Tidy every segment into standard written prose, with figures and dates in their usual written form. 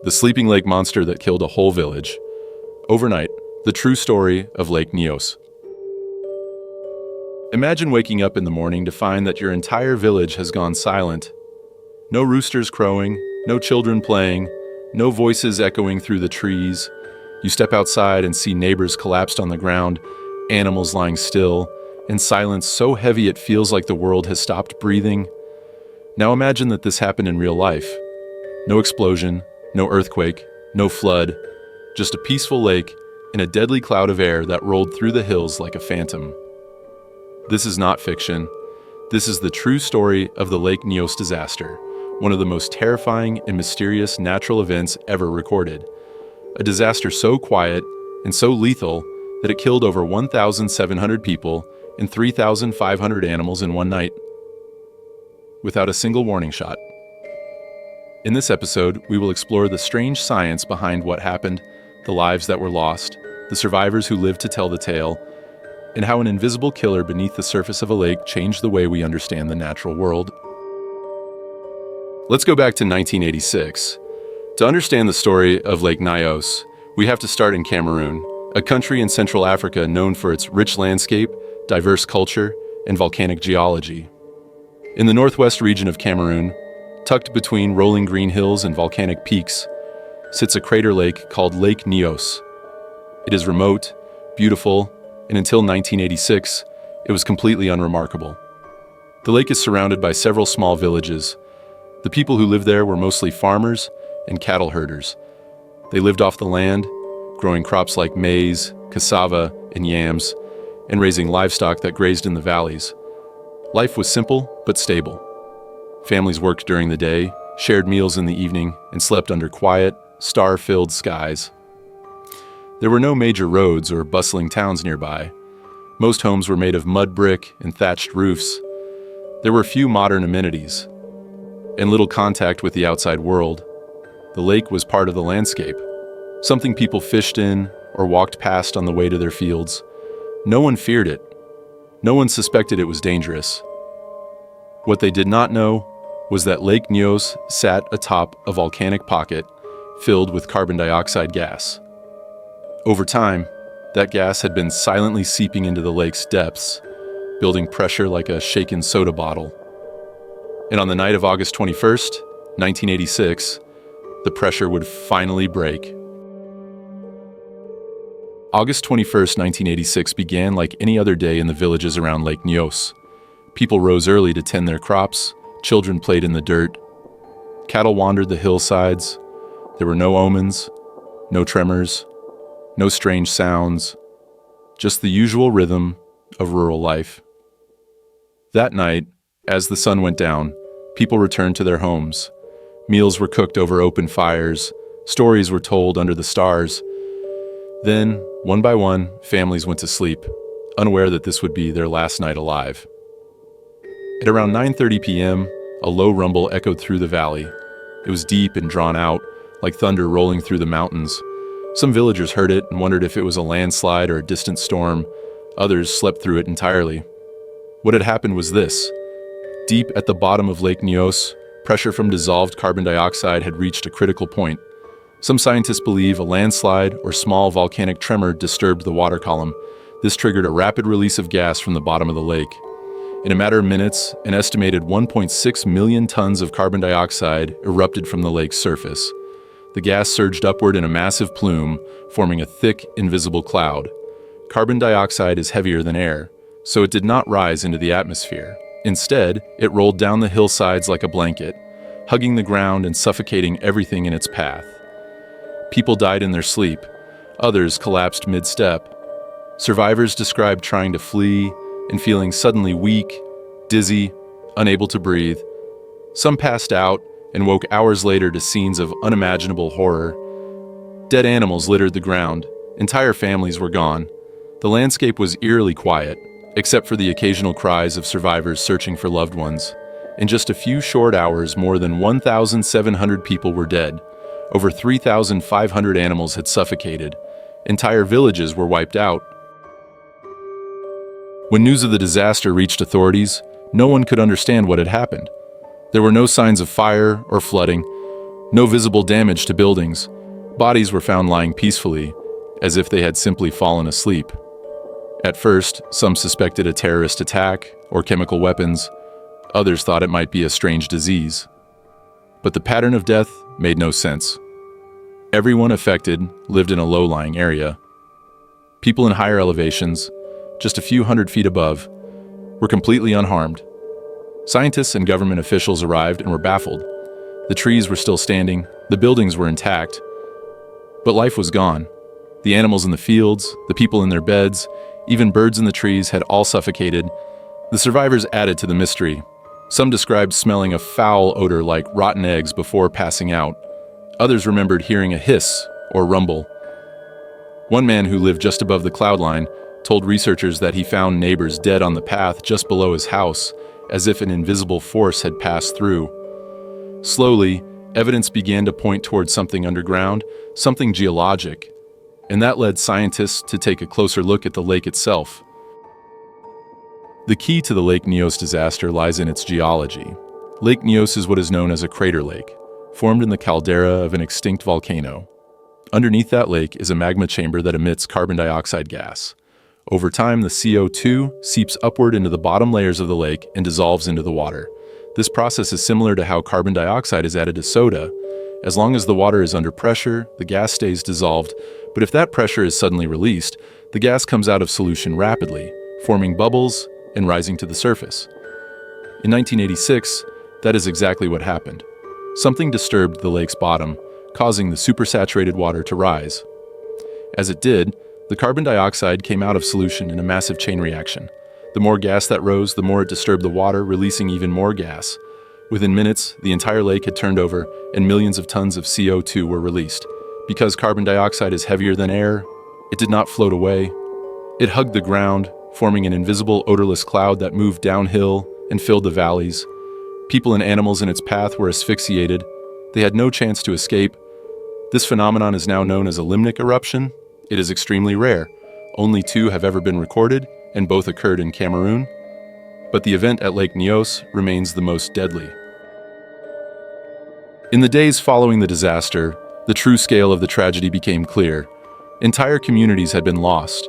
the sleeping lake monster that killed a whole village. Overnight, the true story of Lake Nyos. Imagine waking up in the morning to find that your entire village has gone silent. No roosters crowing, no children playing, no voices echoing through the trees. You step outside and see neighbors collapsed on the ground, animals lying still, and silence so heavy it feels like the world has stopped breathing. Now imagine that this happened in real life. No explosion, no earthquake, no flood, just a peaceful lake in a deadly cloud of air that rolled through the hills like a phantom. This is not fiction. This is the true story of the Lake Nyos disaster, one of the most terrifying and mysterious natural events ever recorded. A disaster so quiet and so lethal that it killed over 1,700 people and 3,500 animals in one night, without a single warning shot. In this episode, we will explore the strange science behind what happened, the lives that were lost, the survivors who lived to tell the tale, and how an invisible killer beneath the surface of a lake changed the way we understand the natural world. Let's go back to 1986. To understand the story of Lake Nyos, we have to start in Cameroon, a country in Central Africa known for its rich landscape, diverse culture, and volcanic geology. In the northwest region of Cameroon, tucked between rolling green hills and volcanic peaks, sits a crater lake called Lake Nyos. It is remote, beautiful, and until 1986, it was completely unremarkable. The lake is surrounded by several small villages. The people who lived there were mostly farmers and cattle herders. They lived off the land, growing crops like maize, cassava, and yams, and raising livestock that grazed in the valleys. Life was simple but stable. Families worked during the day, shared meals in the evening, and slept under quiet, star-filled skies. There were no major roads or bustling towns nearby. Most homes were made of mud brick and thatched roofs. There were few modern amenities, and little contact with the outside world. The lake was part of the landscape, something people fished in or walked past on the way to their fields. No one feared it. No one suspected it was dangerous. What they did not know was that Lake Nyos sat atop a volcanic pocket filled with carbon dioxide gas. Over time, that gas had been silently seeping into the lake's depths, building pressure like a shaken soda bottle. And on the night of August 21st, 1986, the pressure would finally break. August 21st, 1986 began like any other day in the villages around Lake Nyos. People rose early to tend their crops, children played in the dirt, cattle wandered the hillsides. There were no omens, no tremors, no strange sounds, just the usual rhythm of rural life. That night, as the sun went down, people returned to their homes. Meals were cooked over open fires, stories were told under the stars. Then, one by one, families went to sleep, unaware that this would be their last night alive. At around 9:30 p.m., a low rumble echoed through the valley. It was deep and drawn out, like thunder rolling through the mountains. Some villagers heard it and wondered if it was a landslide or a distant storm. Others slept through it entirely. What had happened was this. Deep at the bottom of Lake Nyos, pressure from dissolved carbon dioxide had reached a critical point. Some scientists believe a landslide or small volcanic tremor disturbed the water column. This triggered a rapid release of gas from the bottom of the lake. In a matter of minutes, an estimated 1.6 million tons of carbon dioxide erupted from the lake's surface. The gas surged upward in a massive plume, forming a thick, invisible cloud. Carbon dioxide is heavier than air, so it did not rise into the atmosphere. Instead, it rolled down the hillsides like a blanket, hugging the ground and suffocating everything in its path. People died in their sleep. Others collapsed mid-step. Survivors described trying to flee and feeling suddenly weak, dizzy, unable to breathe. Some passed out and woke hours later to scenes of unimaginable horror. Dead animals littered the ground. Entire families were gone. The landscape was eerily quiet, except for the occasional cries of survivors searching for loved ones. In just a few short hours, more than 1,700 people were dead. Over 3,500 animals had suffocated. Entire villages were wiped out. When news of the disaster reached authorities, no one could understand what had happened. There were no signs of fire or flooding, No visible damage to buildings. Bodies were found lying peacefully, as if they had simply fallen asleep. At first, some suspected a terrorist attack or chemical weapons. Others thought it might be a strange disease. But the pattern of death made no sense. Everyone affected lived in a low-lying area. People in higher elevations, just a few hundred feet above, were completely unharmed. Scientists and government officials arrived and were baffled. The trees were still standing, the buildings were intact, but life was gone. The animals in the fields, the people in their beds, even birds in the trees had all suffocated. The survivors added to the mystery. Some described smelling a foul odor like rotten eggs before passing out. Others remembered hearing a hiss or rumble. One man who lived just above the cloud line told researchers that he found neighbors dead on the path just below his house, as if an invisible force had passed through. Slowly, evidence began to point towards something underground, something geologic, and that led scientists to take a closer look at the lake itself. The key to the Lake Nyos disaster lies in its geology. Lake Nyos is what is known as a crater lake, formed in the caldera of an extinct volcano. Underneath that lake is a magma chamber that emits carbon dioxide gas. Over time, the CO2 seeps upward into the bottom layers of the lake and dissolves into the water. This process is similar to how carbon dioxide is added to soda. As long as the water is under pressure, the gas stays dissolved, but if that pressure is suddenly released, the gas comes out of solution rapidly, forming bubbles and rising to the surface. In 1986, that is exactly what happened. Something disturbed the lake's bottom, causing the supersaturated water to rise. As it did, the carbon dioxide came out of solution in a massive chain reaction. The more gas that rose, the more it disturbed the water, releasing even more gas. Within minutes, the entire lake had turned over and millions of tons of CO2 were released. Because carbon dioxide is heavier than air, it did not float away. It hugged the ground, forming an invisible, odorless cloud that moved downhill and filled the valleys. People and animals in its path were asphyxiated. They had no chance to escape. This phenomenon is now known as a limnic eruption. It is extremely rare. Only 2 have ever been recorded, and both occurred in Cameroon. But the event at Lake Nyos remains the most deadly. In the days following the disaster, the true scale of the tragedy became clear. Entire communities had been lost.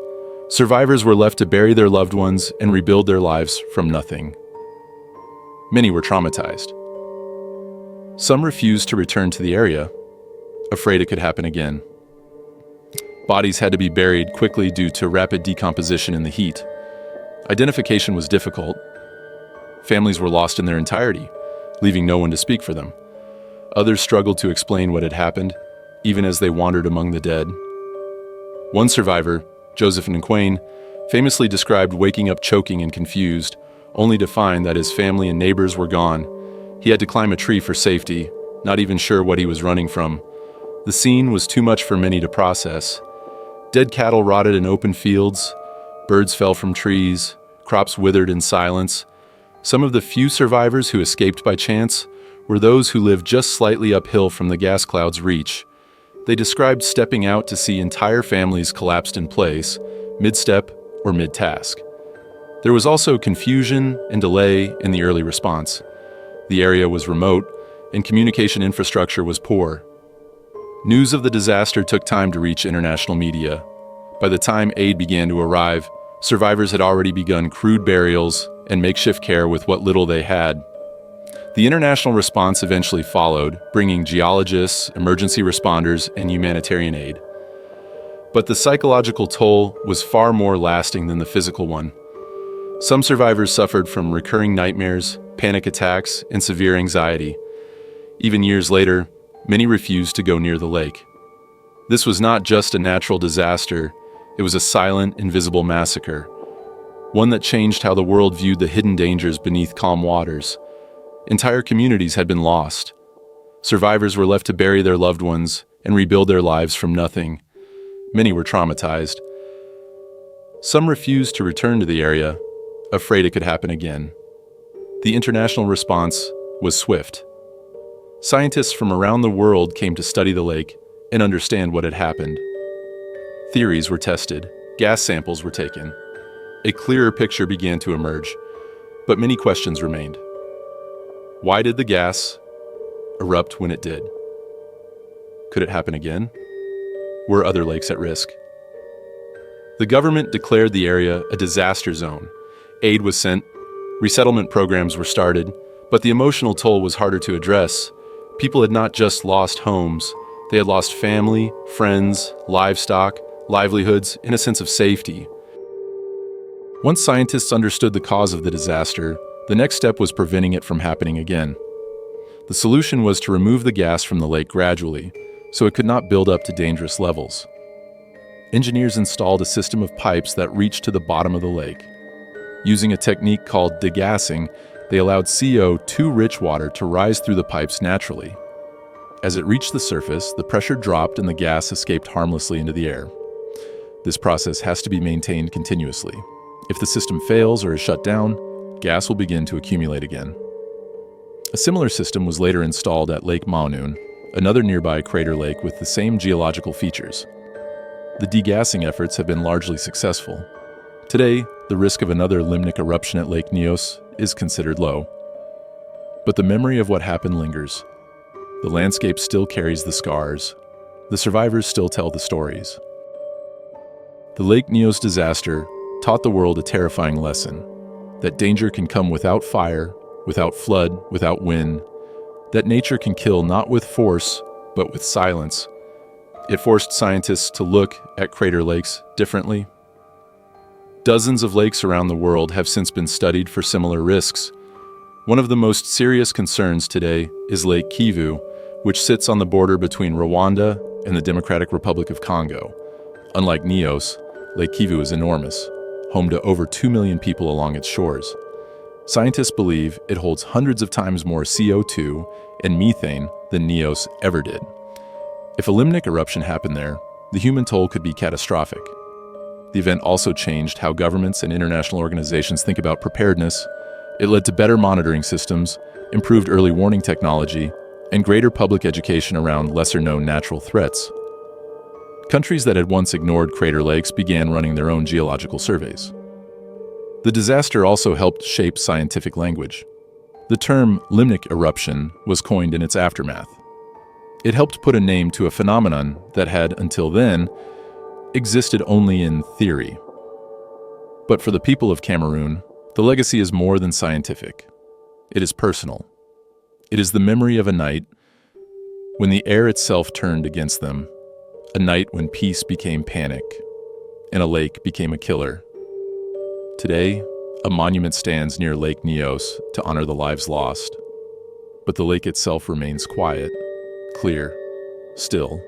Survivors were left to bury their loved ones and rebuild their lives from nothing. Many were traumatized. Some refused to return to the area, afraid it could happen again. Bodies had to be buried quickly due to rapid decomposition in the heat. Identification was difficult. Families were lost in their entirety, leaving no one to speak for them. Others struggled to explain what had happened, even as they wandered among the dead. One survivor, Joseph Nquain, famously described waking up choking and confused, only to find that his family and neighbors were gone. He had to climb a tree for safety, not even sure what he was running from. The scene was too much for many to process. Dead cattle rotted in open fields, birds fell from trees, crops withered in silence. Some of the few survivors who escaped by chance were those who lived just slightly uphill from the gas cloud's reach. They described stepping out to see entire families collapsed in place, mid-step or mid-task. There was also confusion and delay in the early response. The area was remote, and communication infrastructure was poor. News of the disaster took time to reach international media. By the time aid began to arrive, survivors had already begun crude burials and makeshift care with what little they had. The international response eventually followed, bringing geologists, emergency responders, and humanitarian aid. But the psychological toll was far more lasting than the physical one. Some survivors suffered from recurring nightmares, panic attacks, and severe anxiety. Even years later, many refused to go near the lake. This was not just a natural disaster, it was a silent, invisible massacre, one that changed how the world viewed the hidden dangers beneath calm waters. Entire communities had been lost. Survivors were left to bury their loved ones and rebuild their lives from nothing. Many were traumatized. Some refused to return to the area, afraid it could happen again. The international response was swift. Scientists from around the world came to study the lake and understand what had happened. Theories were tested, gas samples were taken. A clearer picture began to emerge, but many questions remained. Why did the gas erupt when it did? Could it happen again? Were other lakes at risk? The government declared the area a disaster zone. Aid was sent, resettlement programs were started, but the emotional toll was harder to address. People had not just lost homes, they had lost family, friends, livestock, livelihoods, and a sense of safety. Once scientists understood the cause of the disaster, the next step was preventing it from happening again. The solution was to remove the gas from the lake gradually, so it could not build up to dangerous levels. Engineers installed a system of pipes that reached to the bottom of the lake. Using a technique called degassing, they allowed CO2-rich water to rise through the pipes naturally. As it reached the surface, the pressure dropped and the gas escaped harmlessly into the air. This process has to be maintained continuously. If the system fails or is shut down, gas will begin to accumulate again. A similar system was later installed at Lake Nyos, another nearby crater lake with the same geological features. The degassing efforts have been largely successful. Today, the risk of another limnic eruption at Lake Nyos is considered low. But the memory of what happened lingers. The landscape still carries the scars. The survivors still tell the stories. The Lake Nyos disaster taught the world a terrifying lesson, that danger can come without fire, without flood, without wind, that nature can kill not with force, but with silence. It forced scientists to look at crater lakes differently. Dozens of lakes around the world have since been studied for similar risks. One of the most serious concerns today is Lake Kivu, which sits on the border between Rwanda and the Democratic Republic of Congo. Unlike Nyos, Lake Kivu is enormous, home to over 2 million people along its shores. Scientists believe it holds hundreds of times more CO2 and methane than Nyos ever did. If a limnic eruption happened there, the human toll could be catastrophic. The event also changed how governments and international organizations think about preparedness. It led to better monitoring systems, improved early warning technology, and greater public education around lesser-known natural threats. Countries that had once ignored crater lakes began running their own geological surveys. The disaster also helped shape scientific language. The term limnic eruption was coined in its aftermath. It helped put a name to a phenomenon that had, until then, existed only in theory. But for the people of Cameroon, the legacy is more than scientific. It is personal. It is the memory of a night when the air itself turned against them, a night when peace became panic, and a lake became a killer. Today, a monument stands near Lake Nyos to honor the lives lost, but the lake itself remains quiet, clear, still.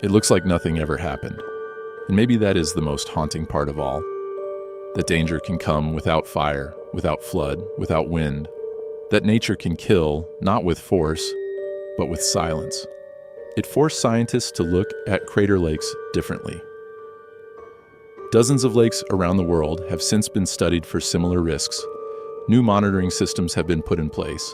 It looks like nothing ever happened. And maybe that is the most haunting part of all. That danger can come without fire, without flood, without wind. That nature can kill, not with force, but with silence. It forced scientists to look at crater lakes differently. Dozens of lakes around the world have since been studied for similar risks. New monitoring systems have been put in place.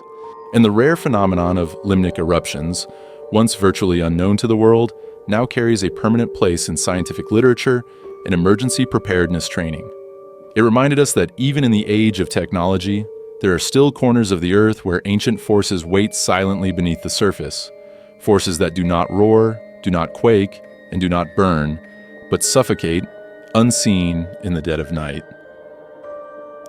And the rare phenomenon of limnic eruptions, once virtually unknown to the world, now carries a permanent place in scientific literature and emergency preparedness training. It reminded us that even in the age of technology, there are still corners of the earth where ancient forces wait silently beneath the surface. Forces that do not roar, do not quake, and do not burn, but suffocate, unseen in the dead of night.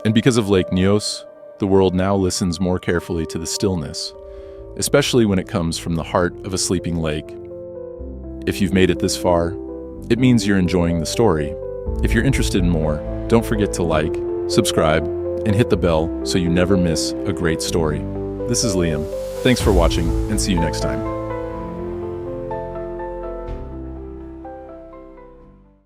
And because of Lake Nyos, the world now listens more carefully to the stillness, especially when it comes from the heart of a sleeping lake. If you've made it this far, it means you're enjoying the story. If you're interested in more, don't forget to like, subscribe, and hit the bell so you never miss a great story. This is Liam. Thanks for watching, and see you next time.